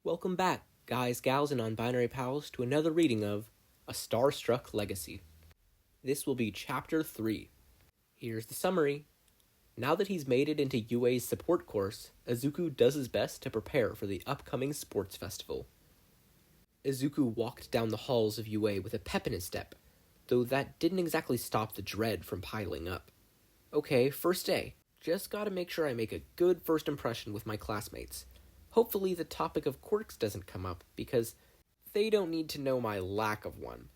Welcome back, guys, gals, and non-binary pals, to another reading of A Starstruck Legacy. This will be Chapter 3. Here's the summary. Now that he's made it into UA's support course, Izuku does his best to prepare for the upcoming sports festival. Izuku walked down the halls of UA with a pep in his step, though that didn't exactly stop the dread from piling up. Okay, first day. Just gotta make sure I make a good first impression with my classmates. Hopefully the topic of quirks doesn't come up, because they don't need to know my lack of one.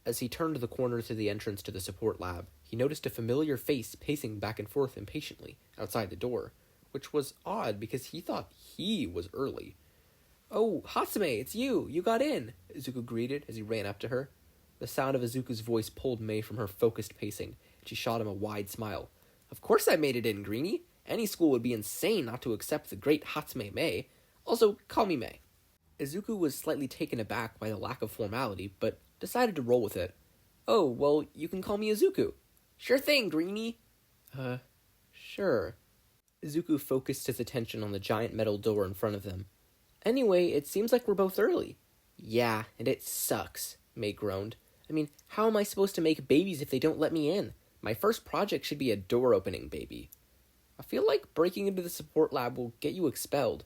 As he turned the corner to the entrance to the support lab, he noticed a familiar face pacing back and forth impatiently outside the door, which was odd because he thought he was early. "Oh, Hatsume, it's you! You got in!" Izuku greeted as he ran up to her. The sound of Izuku's voice pulled Mei from her focused pacing, and she shot him a wide smile. "Of course I made it in, Greenie! Any school would be insane not to accept the great Hatsume Mei. Also, call me Mei." Izuku was slightly taken aback by the lack of formality, but decided to roll with it. "Oh, well, you can call me Izuku." "Sure thing, Greenie." Sure." Izuku focused his attention on the giant metal door in front of them. "Anyway, it seems like we're both early." "Yeah, and it sucks," Mei groaned. "I mean, how am I supposed to make babies if they don't let me in? My first project should be a door-opening baby." "I feel like breaking into the support lab will get you expelled."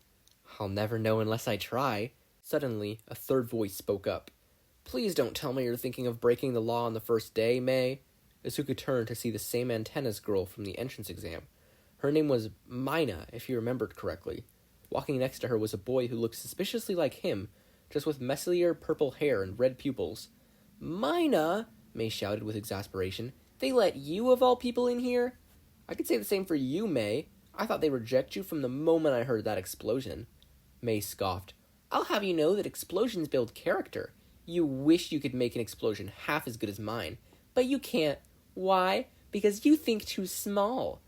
"I'll never know unless I try." Suddenly, a third voice spoke up. "Please don't tell me you're thinking of breaking the law on the first day, Mei." Izuku turned to see the same antennas girl from the entrance exam. Her name was Mina, if he remembered correctly. Walking next to her was a boy who looked suspiciously like him, just with messier purple hair and red pupils. "Mina!" Mei shouted with exasperation. "They let you, of all people, in here?" "I could say the same for you, Mei. I thought they'd reject you from the moment I heard that explosion." Mei scoffed. "I'll have you know that explosions build character. You wish you could make an explosion half as good as mine, but you can't. Why? Because you think too small."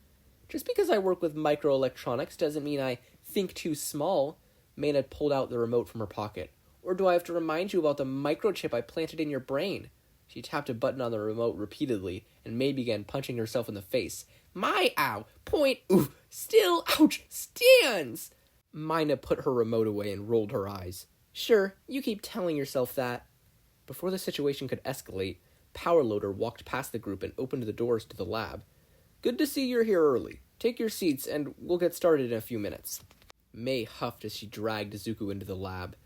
"Just because I work with microelectronics doesn't mean I think too small." Mei had pulled out the remote from her pocket. "Or do I have to remind you about the microchip I planted in your brain?" She tapped a button on the remote repeatedly, and Mei began punching herself in the face. "My ow! Point! Oof! Still! Ouch! Stands!" Mina put her remote away and rolled her eyes. "Sure, you keep telling yourself that." Before the situation could escalate, Power Loader walked past the group and opened the doors to the lab. "Good to see you're here early. Take your seats, and we'll get started in a few minutes." Mei huffed as she dragged Izuku into the lab.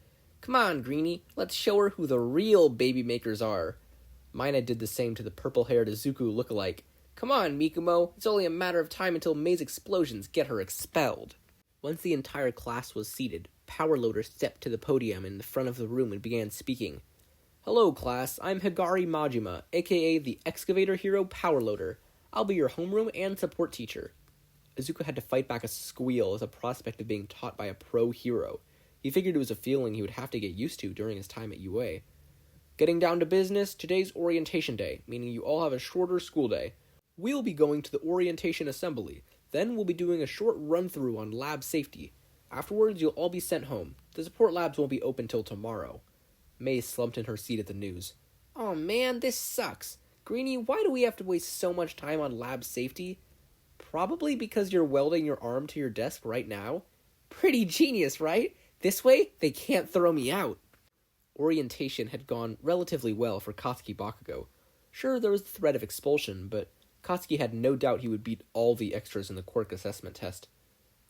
"Come on, Greenie, let's show her who the real baby makers are." Mina did the same to the purple-haired Izuku look-alike. "Come on, Mikumo, it's only a matter of time until Mei's explosions get her expelled." Once the entire class was seated, Power Loader stepped to the podium in the front of the room and began speaking. "Hello, class. I'm Higari Majima, aka the Excavator Hero Power Loader. I'll be your homeroom and support teacher." Izuku had to fight back a squeal at the prospect of being taught by a pro hero. He figured it was a feeling he would have to get used to during his time at UA. "Getting down to business, today's orientation day, meaning you all have a shorter school day. We'll be going to the orientation assembly. Then we'll be doing a short run-through on lab safety. Afterwards, you'll all be sent home. The support labs won't be open till tomorrow." Mei slumped in her seat at the news. "Oh man, this sucks. Greenie, why do we have to waste so much time on lab safety?" "Probably because you're welding your arm to your desk right now." "Pretty genius, right? This way, they can't throw me out." Orientation had gone relatively well for Katsuki Bakugo. Sure, there was the threat of expulsion, but Katsuki had no doubt he would beat all the extras in the quirk assessment test.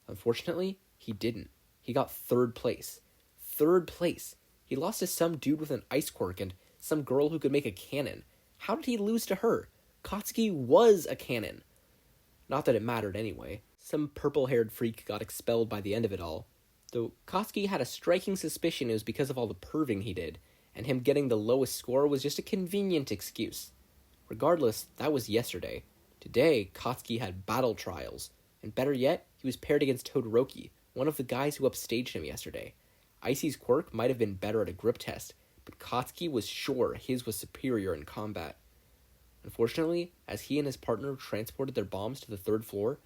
Unfortunately, he didn't. He got third place. Third place. He lost to some dude with an ice quirk and some girl who could make a cannon. How did he lose to her? Katsuki was a cannon. Not that it mattered anyway. Some purple-haired freak got expelled by the end of it all. Though Katsuki had a striking suspicion it was because of all the perving he did, and him getting the lowest score was just a convenient excuse. Regardless, that was yesterday. Today, Katsuki had battle trials, and better yet, he was paired against Todoroki, one of the guys who upstaged him yesterday. Icy's quirk might have been better at a grip test, but Katsuki was sure his was superior in combat. Unfortunately, as he and his partner transported their bombs to the third floor,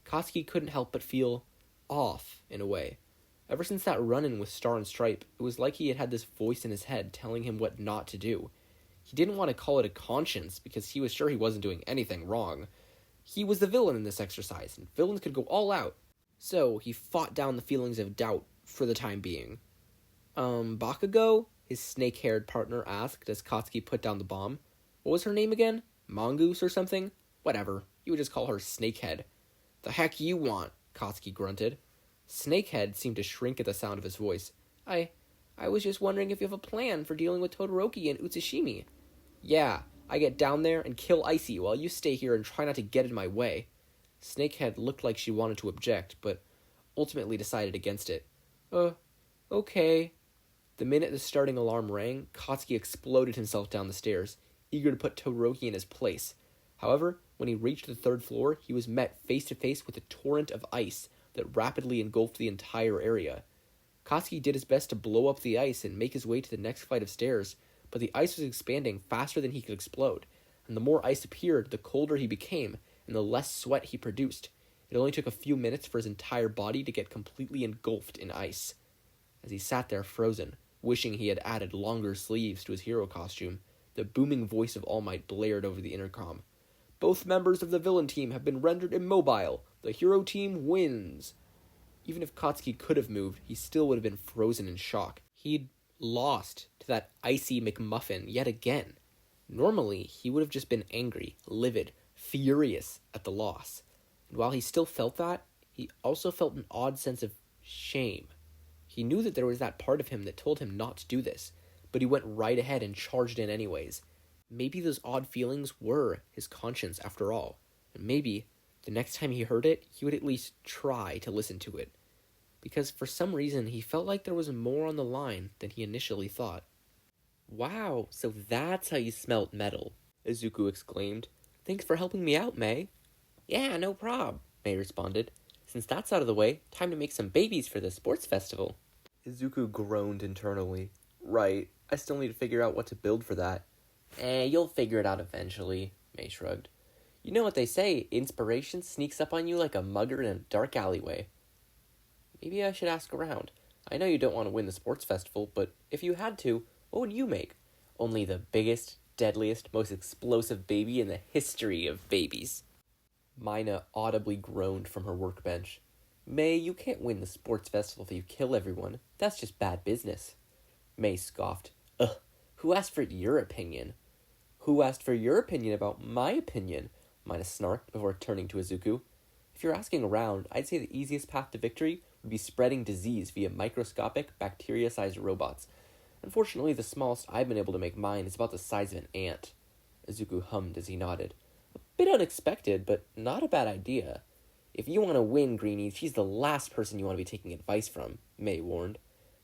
Katsuki couldn't help but feel off, in a way. Ever since that run-in with Star and Stripe, it was like he had had this voice in his head telling him what not to do. He didn't want to call it a conscience, because he was sure he wasn't doing anything wrong. He was the villain in this exercise, and villains could go all out. So, he fought down the feelings of doubt, for the time being. Bakugo? His snake-haired partner asked as Katsuki put down the bomb. What was her name again? Mongoose or something? Whatever. You would just call her Snakehead. The heck you want? Katsuki grunted. Snakehead seemed to shrink at the sound of his voice. I was just wondering if you have a plan for dealing with Todoroki and Utsushimi. Yeah, I get down there and kill Icy while you stay here and try not to get in my way. Snakehead looked like she wanted to object, but ultimately decided against it. Okay. The minute the starting alarm rang, Katsuki exploded himself down the stairs, eager to put Todoroki in his place. However, when he reached the third floor, he was met face to face with a torrent of ice that rapidly engulfed the entire area. Katsuki did his best to blow up the ice and make his way to the next flight of stairs, but the ice was expanding faster than he could explode, and the more ice appeared, the colder he became, and the less sweat he produced. It only took a few minutes for his entire body to get completely engulfed in ice. As he sat there frozen, wishing he had added longer sleeves to his hero costume, the booming voice of All Might blared over the intercom. Both members of the villain team have been rendered immobile. The hero team wins. Even if Katsuki could have moved, he still would have been frozen in shock. He'd lost to that icy McMuffin yet again. Normally, he would have just been angry, livid, furious at the loss. And while he still felt that, he also felt an odd sense of shame. He knew that there was that part of him that told him not to do this, but he went right ahead and charged in anyways. Maybe those odd feelings were his conscience after all, and maybe the next time he heard it, he would at least try to listen to it, because for some reason he felt like there was more on the line than he initially thought. Wow, so that's how you smelt metal, Izuku exclaimed. Thanks for helping me out, May. Yeah, no prob, May responded. Since that's out of the way, time to make some babies for the sports festival. Izuku groaned internally. Right, I still need to figure out what to build for that. You'll figure it out eventually, May shrugged. You know what they say, inspiration sneaks up on you like a mugger in a dark alleyway. Maybe I should ask around. I know you don't want to win the sports festival, but if you had to, what would you make? Only the biggest, deadliest, most explosive baby in the history of babies. Mina audibly groaned from her workbench. May, you can't win the sports festival if you kill everyone. That's just bad business. May scoffed. Ugh, who asked for your opinion? Who asked for your opinion about my opinion? Mina snarked before turning to Izuku. If you're asking around, I'd say the easiest path to victory would be spreading disease via microscopic, bacteria-sized robots. Unfortunately, the smallest I've been able to make mine is about the size of an ant. Izuku hummed as he nodded. A bit unexpected, but not a bad idea. If you want to win, Greenie, she's the last person you want to be taking advice from, May warned.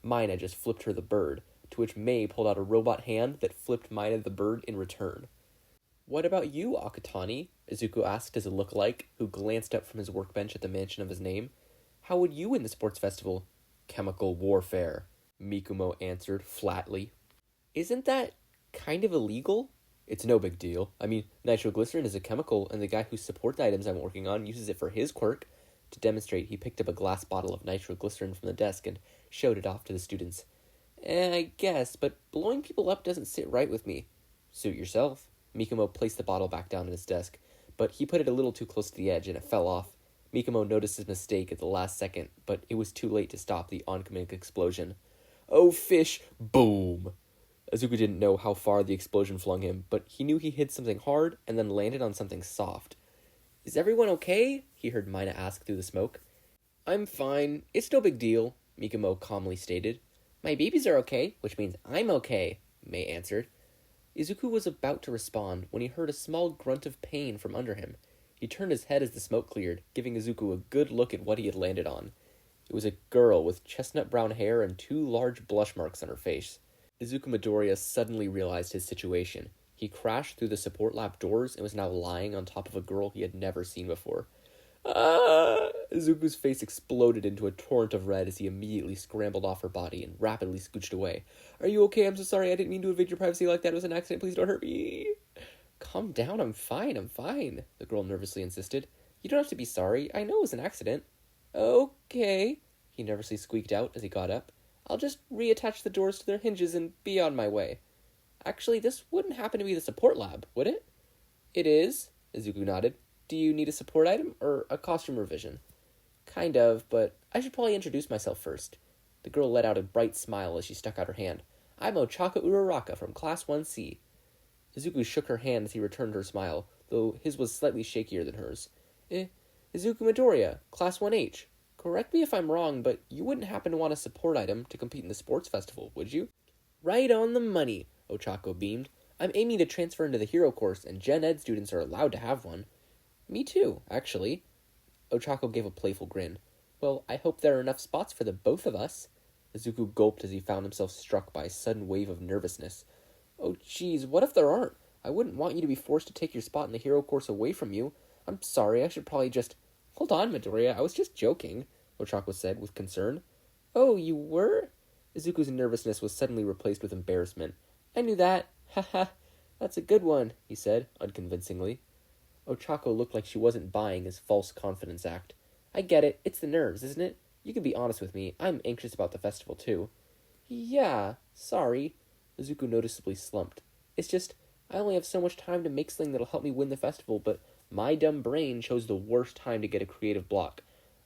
Mina just flipped her the bird, to which May pulled out a robot hand that flipped Mina the bird in return. What about you, Akatani? Izuku asked his lookalike, who glanced up from his workbench at the mention of his name. How would you win the sports festival? Chemical warfare, Mikumo answered flatly. Isn't that kind of illegal? It's no big deal. I mean, nitroglycerin is a chemical, and the guy whose support items I'm working on uses it for his quirk. To demonstrate, he picked up a glass bottle of nitroglycerin from the desk and showed it off to the students. I guess, but blowing people up doesn't sit right with me. Suit yourself. Mikumo placed the bottle back down on his desk, but he put it a little too close to the edge and it fell off. Mikumo noticed his mistake at the last second, but it was too late to stop the oncoming explosion. Oh, fish! Boom! Izuku didn't know how far the explosion flung him, but he knew he hit something hard and then landed on something soft. Is everyone okay? He heard Mina ask through the smoke. I'm fine. It's no big deal, Mikumo calmly stated. My babies are okay, which means I'm okay, May answered. Izuku was about to respond when he heard a small grunt of pain from under him. He turned his head as the smoke cleared, giving Izuku a good look at what he had landed on. It was a girl with chestnut brown hair and 2 large blush marks on her face. Izuku Midoriya suddenly realized his situation. He crashed through the support lab doors and was now lying on top of a girl he had never seen before. Ah! Izuku's face exploded into a torrent of red as he immediately scrambled off her body and rapidly scooched away. Are you okay? I'm so sorry. I didn't mean to invade your privacy like that. It was an accident. Please don't hurt me. Calm down. I'm fine. The girl nervously insisted. You don't have to be sorry. I know it was an accident. Okay, he nervously squeaked out as he got up. I'll just reattach the doors to their hinges and be on my way. Actually, this wouldn't happen to be the support lab, would it? It is, Izuku nodded. Do you need a support item or a costume revision? Kind of, but I should probably introduce myself first. The girl let out a bright smile as she stuck out her hand. I'm Ochako Uraraka from Class 1C. Izuku shook her hand as he returned her smile, though his was slightly shakier than hers. Izuku Midoriya, Class 1H. Correct me if I'm wrong, but you wouldn't happen to want a support item to compete in the sports festival, would you? Right on the money, Ochako beamed. I'm aiming to transfer into the hero course, and Gen Ed students are allowed to have one. Me too, actually. Ochako gave a playful grin. Well, I hope there are enough spots for the both of us. Izuku gulped as he found himself struck by a sudden wave of nervousness. Oh, geez, what if there aren't? I wouldn't want you to be forced to take your spot in the hero course away from you. I'm sorry, I should probably just... Hold on, Midoriya, I was just joking, Ochako said with concern. Oh, you were? Izuku's nervousness was suddenly replaced with embarrassment. I knew that. Haha, that's a good one, he said, unconvincingly. Ochako looked like she wasn't buying his false confidence act. I get it, it's the nerves, isn't it? You can be honest with me, I'm anxious about the festival too. Yeah, sorry. Izuku noticeably slumped. It's just, I only have so much time to make something that'll help me win the festival, but my dumb brain chose the worst time to get a creative block.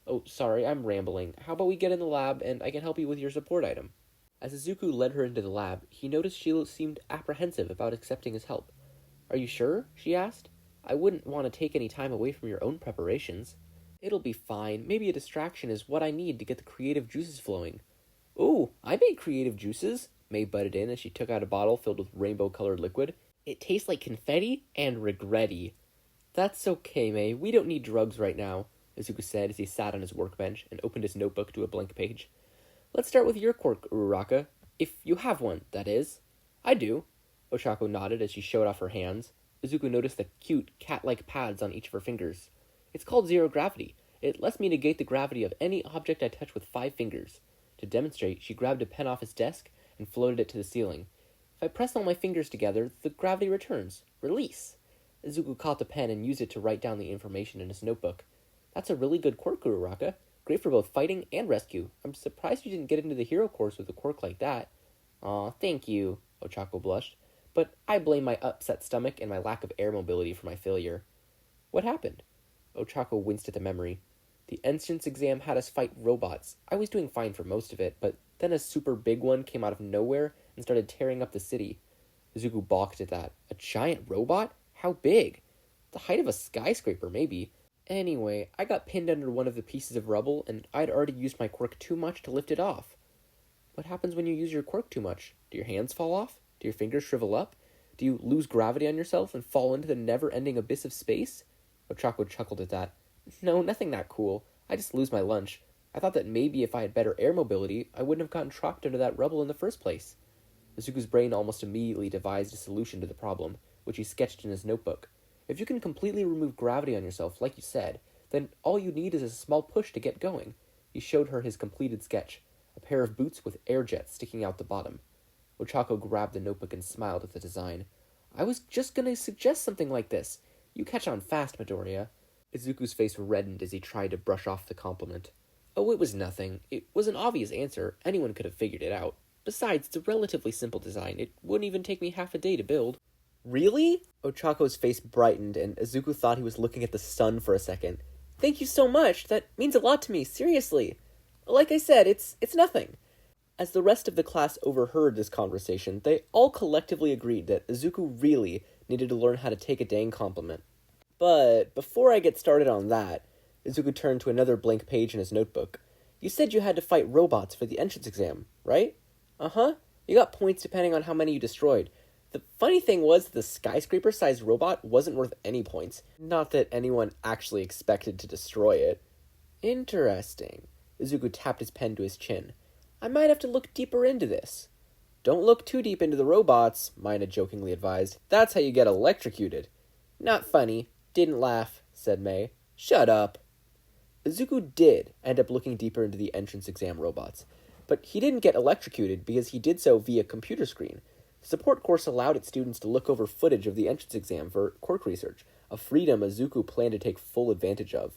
Oh, sorry, I'm rambling. How about we get in the lab and I can help you with your support item? As Izuku led her into the lab, he noticed she seemed apprehensive about accepting his help. Are you sure? She asked. I wouldn't want to take any time away from your own preparations. It'll be fine. Maybe a distraction is what I need to get the creative juices flowing. Ooh, I made creative juices, May butted in as she took out a bottle filled with rainbow-colored liquid. It tastes like confetti and regretty. That's okay, May. We don't need drugs right now, Izuku said as he sat on his workbench and opened his notebook to a blank page. Let's start with your quirk, Uraraka. If you have one, that is. I do. Ochako nodded as she showed off her hands. Izuku noticed the cute, cat-like pads on each of her fingers. It's called zero gravity. It lets me negate the gravity of any object I touch with 5 fingers. To demonstrate, she grabbed a pen off his desk and floated it to the ceiling. If I press all my fingers together, the gravity returns. Release. Izuku caught the pen and used it to write down the information in his notebook. That's a really good quirk, Uraraka. Great for both fighting and rescue. I'm surprised you didn't get into the hero course with a quirk like that. Aw, thank you, Ochako blushed. But I blame my upset stomach and my lack of air mobility for my failure. What happened? Ochako winced at the memory. The entrance exam had us fight robots. I was doing fine for most of it, but then a super big one came out of nowhere and started tearing up the city. Izuku balked at that. A giant robot? How big? The height of a skyscraper, maybe. Anyway, I got pinned under one of the pieces of rubble, and I'd already used my quirk too much to lift it off. What happens when you use your quirk too much? Do your hands fall off? Do your fingers shrivel up? Do you lose gravity on yourself and fall into the never-ending abyss of space? Ochako chuckled at that. No, nothing that cool. I just lose my lunch. I thought that maybe if I had better air mobility, I wouldn't have gotten trapped under that rubble in the first place. Izuku's brain almost immediately devised a solution to the problem, which he sketched in his notebook. If you can completely remove gravity on yourself, like you said, then all you need is a small push to get going. He showed her his completed sketch, a pair of boots with air jets sticking out the bottom. Ochako grabbed the notebook and smiled at the design. I was just going to suggest something like this. You catch on fast, Midoriya. Izuku's face reddened as he tried to brush off the compliment. Oh, it was nothing. It was an obvious answer. Anyone could have figured it out. Besides, it's a relatively simple design. It wouldn't even take me half a day to build. Really? Ochako's face brightened, and Izuku thought he was looking at the sun for a second. Thank you so much. That means a lot to me, seriously. Like I said, it's nothing. As the rest of the class overheard this conversation, they all collectively agreed that Izuku really needed to learn how to take a dang compliment. But before I get started on that, Izuku turned to another blank page in his notebook. You said you had to fight robots for the entrance exam, right? Uh-huh. You got points depending on how many you destroyed. The funny thing was that the skyscraper-sized robot wasn't worth any points. Not that anyone actually expected to destroy it. Interesting. Izuku tapped his pen to his chin. I might have to look deeper into this. Don't look too deep into the robots, Mina jokingly advised. That's how you get electrocuted. Not funny. Didn't laugh, said May. Shut up. Izuku did end up looking deeper into the entrance exam robots, but he didn't get electrocuted because he did so via computer screen. The support course allowed its students to look over footage of the entrance exam for quirk research, a freedom Izuku planned to take full advantage of.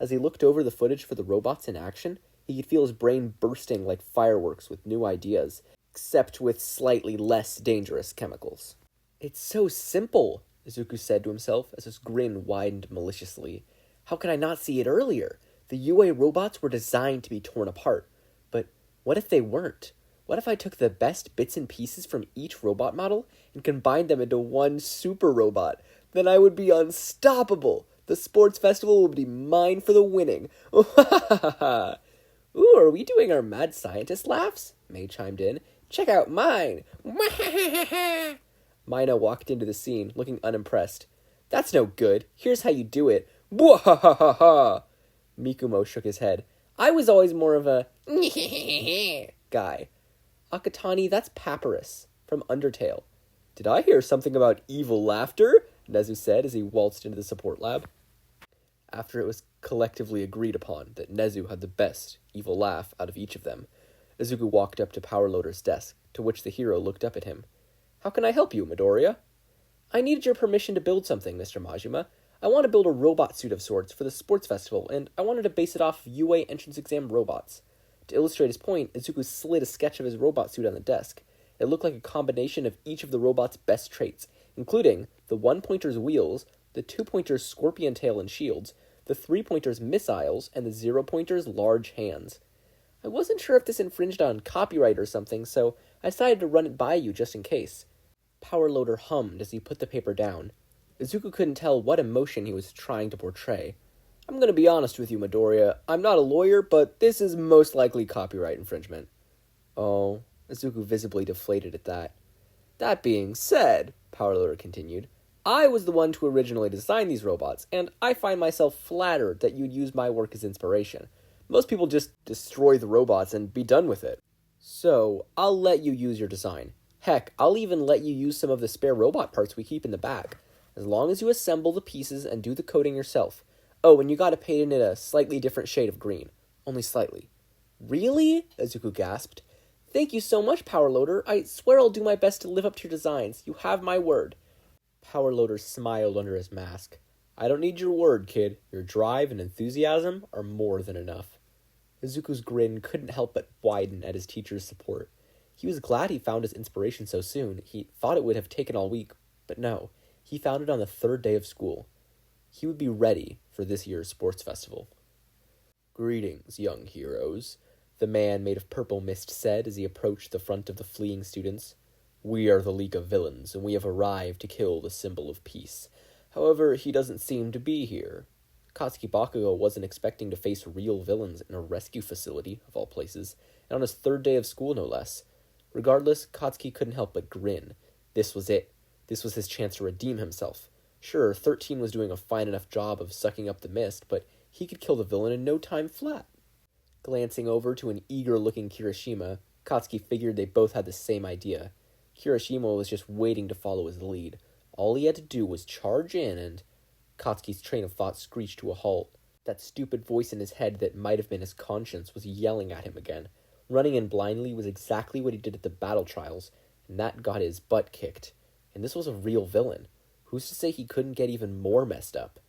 As he looked over the footage for the robots in action, he could feel his brain bursting like fireworks with new ideas, except with slightly less dangerous chemicals. It's so simple, Izuku said to himself as his grin widened maliciously. How could I not see it earlier? The UA robots were designed to be torn apart. But What if they weren't? What if I took the best bits and pieces from each robot model and combined them into one super robot? Then I would be unstoppable. The sports festival would be mine for the winning. Ooh, are we doing our mad scientist laughs? May chimed in. Check out mine. Mina walked into the scene, looking unimpressed. That's no good. Here's how you do it. Mwahahaha. Mikumo shook his head. I was always more of a guy. Akatani, that's Papyrus from Undertale. Did I hear something about evil laughter? Nezu said as he waltzed into the support lab. After it was collectively agreed upon that Nezu had the best evil laugh out of each of them, Izuku walked up to Powerloader's desk, to which the hero looked up at him. How can I help you, Midoriya? I needed your permission to build something, Mr. Majima. I want to build a robot suit of sorts for the sports festival, and I wanted to base it off of UA entrance exam robots. To illustrate his point, Izuku slid a sketch of his robot suit on the desk. It looked like a combination of each of the robot's best traits, including the 1-pointer's wheels, the 2-pointer's scorpion tail and shields, the 3-pointer's missiles, and the 0-pointer's large hands. I wasn't sure if this infringed on copyright or something, so I decided to run it by you just in case. Powerloader hummed as he put the paper down. Izuku couldn't tell what emotion he was trying to portray. I'm going to be honest with you, Midoriya. I'm not a lawyer, but this is most likely copyright infringement. Oh, Izuku visibly deflated at that. That being said, Powerloader continued, I was the one to originally design these robots, and I find myself flattered that you'd use my work as inspiration. Most people just destroy the robots and be done with it. So, I'll let you use your design. Heck, I'll even let you use some of the spare robot parts we keep in the back, as long as you assemble the pieces and do the coding yourself. Oh, and you gotta paint it a slightly different shade of green. Only slightly. Really? Izuku gasped. Thank you so much, Powerloader. I swear I'll do my best to live up to your designs. You have my word. Powerloader smiled under his mask. I don't need your word, kid. Your drive and enthusiasm are more than enough. Izuku's grin couldn't help but widen at his teacher's support. He was glad he found his inspiration so soon. He thought it would have taken all week, but no. He found it on the 3rd day of school. He would be ready for this year's sports festival. Greetings, young heroes, the man made of purple mist said as he approached the front of the fleeing students. We are the League of Villains, and we have arrived to kill the symbol of peace. However, he doesn't seem to be here. Katsuki Bakugo wasn't expecting to face real villains in a rescue facility, of all places, and on his 3rd day of school, no less. Regardless, Katsuki couldn't help but grin. This was it. This was his chance to redeem himself. Sure, 13 was doing a fine enough job of sucking up the mist, but he could kill the villain in no time flat. Glancing over to an eager-looking Kirishima, Katsuki figured they both had the same idea. Kirishima was just waiting to follow his lead. All he had to do was charge in and... Katsuki's train of thought screeched to a halt. That stupid voice in his head that might have been his conscience was yelling at him again. Running in blindly was exactly what he did at the battle trials, and that got his butt kicked. And this was a real villain. Who's to say he couldn't get even more messed up?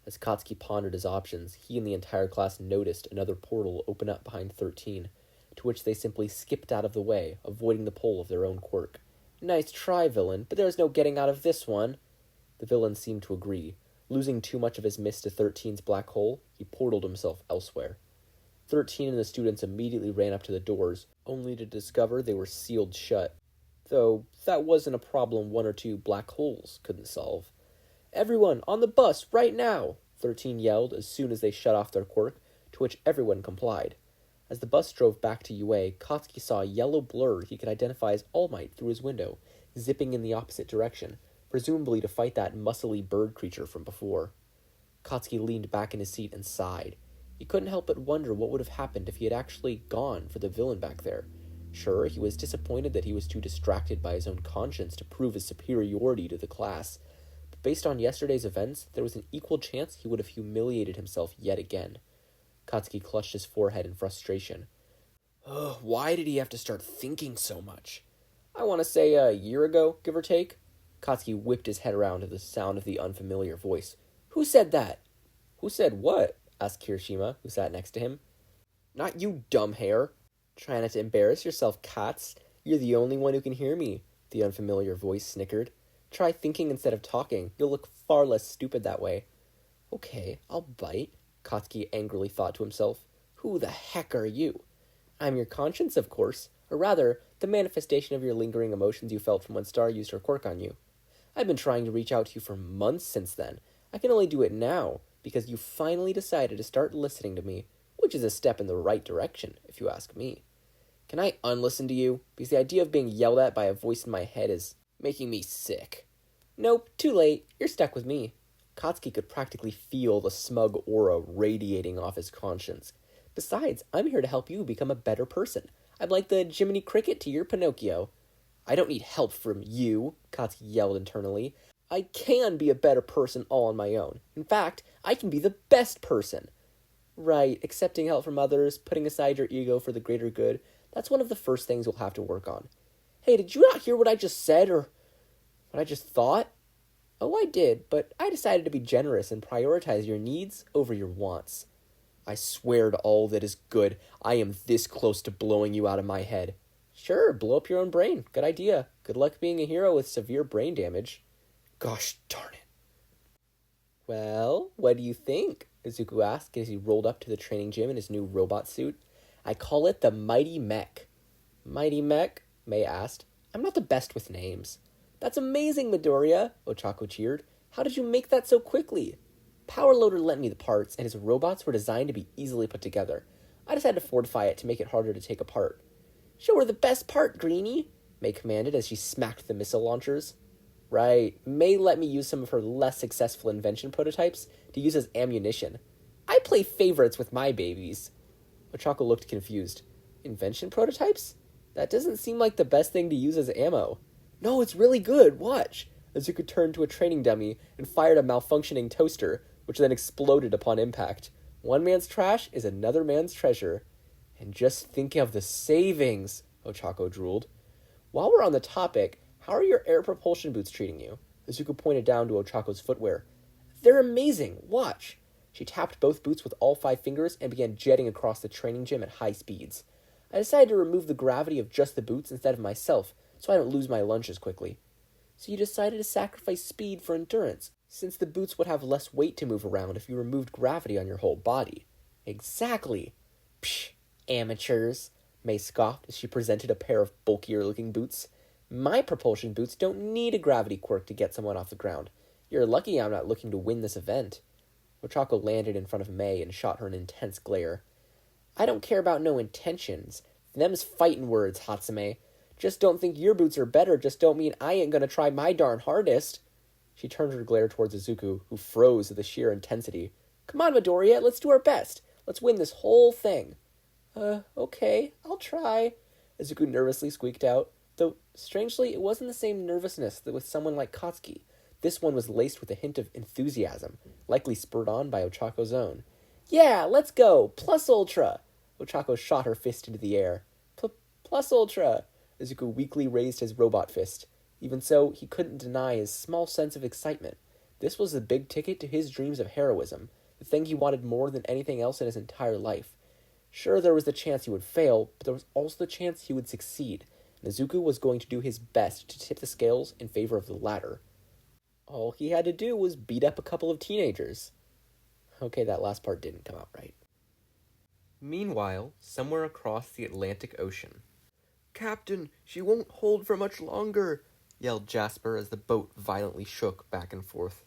As Katsuki pondered his options, he and the entire class noticed another portal open up behind 13, to which they simply skipped out of the way, avoiding the pull of their own quirk. Nice try, villain, but there's no getting out of this one. The villain seemed to agree. Losing too much of his mist to 13's black hole, he portaled himself elsewhere. 13 and the students immediately ran up to the doors, only to discover they were sealed shut. Though that wasn't a problem 1 or 2 black holes couldn't solve. Everyone, on the bus, right now! 13 yelled as soon as they shut off their quirk, to which everyone complied. As the bus drove back to UA, Katsuki saw a yellow blur he could identify as All Might through his window, zipping in the opposite direction, presumably to fight that muscly bird creature from before. Katsuki leaned back in his seat and sighed. He couldn't help but wonder what would have happened if he had actually gone for the villain back there. Sure, he was disappointed that he was too distracted by his own conscience to prove his superiority to the class, but based on yesterday's events, there was an equal chance he would have humiliated himself yet again. Katsuki clutched his forehead in frustration. Ugh, why did he have to start thinking so much? I want to say a year ago, give or take. Katsuki whipped his head around to the sound of the unfamiliar voice. Who said that? Who said what? Asked Kirishima, who sat next to him. Not you, dumb hare. Try not to embarrass yourself, Katz. You're the only one who can hear me, the unfamiliar voice snickered. Try thinking instead of talking. You'll look far less stupid that way. Okay, I'll bite, Katsuki angrily thought to himself. Who the heck are you? I'm your conscience, of course, or rather, the manifestation of your lingering emotions you felt from when Star used her quirk on you. I've been trying to reach out to you for months since then. I can only do it now, because you finally decided to start listening to me, which is a step in the right direction, if you ask me. Can I unlisten to you? Because the idea of being yelled at by a voice in my head is making me sick. Nope, too late. You're stuck with me. Katsuki could practically feel the smug aura radiating off his conscience. Besides, I'm here to help you become a better person. I'm like the Jiminy Cricket to your Pinocchio. I don't need help from you, Katsuki yelled internally. I can be a better person all on my own. In fact, I can be the best person. Right, accepting help from others, putting aside your ego for the greater good, that's one of the first things you'll have to work on. Hey, did you not hear what I just said, or what I just thought? Oh, I did, but I decided to be generous and prioritize your needs over your wants. I swear to all that is good, I am this close to blowing you out of my head. Sure, blow up your own brain. Good idea. Good luck being a hero with severe brain damage. Gosh darn it. Well, what do you think? Izuku asked as he rolled up to the training gym in his new robot suit. I call it the Mighty Mech. Mighty Mech? Mei asked. I'm not the best with names. That's amazing, Midoriya, Ochako cheered. How did you make that so quickly? Powerloader lent me the parts, and his robots were designed to be easily put together. I decided to fortify it to make it harder to take apart. Show her the best part, Greenie, Mei commanded as she smacked the missile launchers. Right, Mei let me use some of her less successful invention prototypes to use as ammunition. I play favorites with my babies. Ochako looked confused. Invention prototypes? That doesn't seem like the best thing to use as ammo. No, it's really good, watch. Izuku turned to a training dummy and fired a malfunctioning toaster, which then exploded upon impact. One man's trash is another man's treasure. And just think of the savings, Ochako drooled. While we're on the topic, how are your air propulsion boots treating you? Izuku pointed down to Ochako's footwear. They're amazing, watch. She tapped both boots with all 5 fingers and began jetting across the training gym at high speeds. I decided to remove the gravity of just the boots instead of myself, so I don't lose my lunch as quickly. So you decided to sacrifice speed for endurance, since the boots would have less weight to move around if you removed gravity on your whole body. Exactly. Psh, amateurs, Mei scoffed as she presented a pair of bulkier-looking boots. My propulsion boots don't need a gravity quirk to get someone off the ground. You're lucky I'm not looking to win this event. Ochako landed in front of Mei and shot her an intense glare. I don't care about no intentions. Them's fightin' words, Hatsume. Just don't think your boots are better, just don't mean I ain't gonna try my darn hardest. She turned her glare towards Izuku, who froze at the sheer intensity. Come on, Midoriya, let's do our best. Let's win this whole thing. Okay, I'll try, Izuku nervously squeaked out. Though, strangely, it wasn't the same nervousness that with someone like Katsuki. This one was laced with a hint of enthusiasm, likely spurred on by Ochako's own. Yeah, let's go! Plus Ultra! Ochako shot her fist into the air. Plus Ultra! Izuku weakly raised his robot fist. Even so, he couldn't deny his small sense of excitement. This was the big ticket to his dreams of heroism, the thing he wanted more than anything else in his entire life. Sure, there was the chance he would fail, but there was also the chance he would succeed. Izuku was going to do his best to tip the scales in favor of the latter. All he had to do was beat up a couple of teenagers. Okay, that last part didn't come out right. Meanwhile, somewhere across the Atlantic Ocean. Captain, she won't hold for much longer, yelled Jasper as the boat violently shook back and forth.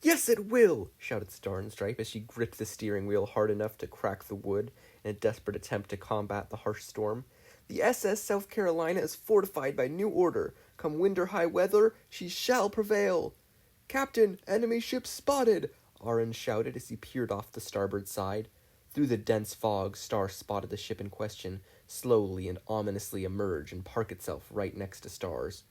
Yes, it will, shouted Star and Stripe as she gripped the steering wheel hard enough to crack the wood in a desperate attempt to combat the harsh storm. The SS South Carolina is fortified by new order. Come wind or high weather, she shall prevail. Captain, enemy ship spotted, Arin shouted as he peered off the starboard side. Through the dense fog, Star spotted the ship in question slowly and ominously emerge and park itself right next to Star's.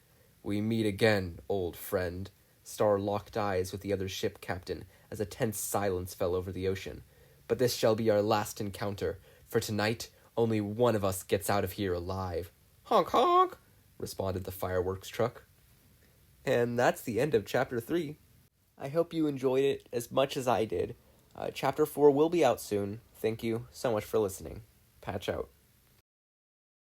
We meet again, old friend. Star locked eyes with the other ship captain as a tense silence fell over the ocean. But this shall be our last encounter, for tonight only one of us gets out of here alive. Honk honk, responded the fireworks truck. And that's the end of Chapter 3. I hope you enjoyed it as much as I did. Chapter 4 will be out soon. Thank you so much for listening. Patch out.